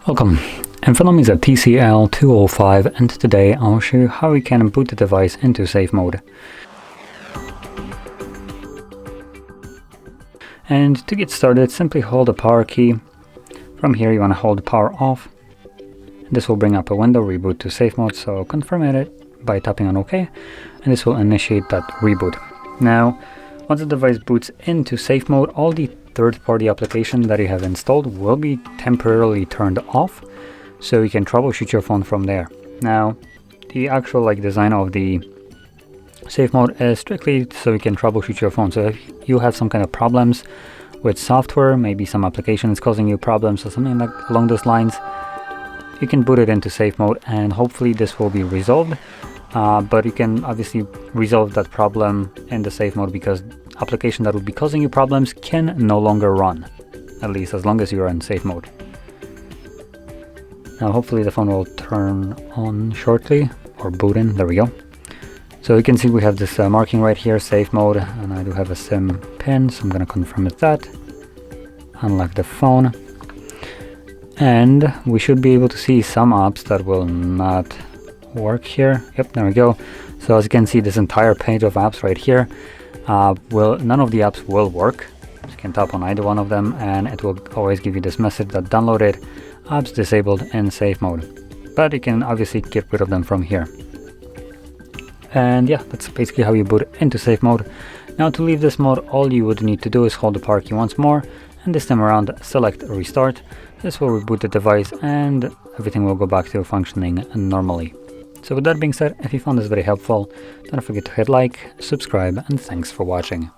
Welcome, in front of me is a TCL 205 and today I'll show you how we can boot the device into safe mode. And to get started, simply hold the power key. From here you want to hold the power off. This will bring up a window, reboot to safe mode, so confirm it by tapping on OK, and this will initiate that reboot. Now, once the device boots into safe mode, all the third-party applications that you have installed will be temporarily turned off, so you can troubleshoot your phone from there. Now, the actual design of the safe mode is strictly so you can troubleshoot your phone. So if you have some kind of problems with software, maybe some application is causing you problems or something along those lines, you can boot it into safe mode and hopefully this will be resolved. But you can obviously resolve that problem in the safe mode because application that would be causing you problems can no longer run, at least as long as you're in safe mode. Now hopefully the phone will turn on shortly, or boot in, there we go. So you can see we have this marking right here, safe mode, and I do have a SIM pin, so I'm going to confirm with that. Unlock the phone. And we should be able to see some apps that will not work here. Yep, there we go. So as you can see, this entire page of apps right here, none of the apps will work. So you can tap on either one of them and it will always give you this message that downloaded apps disabled in safe mode. But you can obviously get rid of them from here. And yeah, that's basically how you boot into safe mode. Now to leave this mode, all you would need to do is hold the power key once more, and this time around select restart. This will reboot the device and everything will go back to functioning normally. So with that being said, if you found this very helpful, don't forget to hit like, subscribe, and thanks for watching.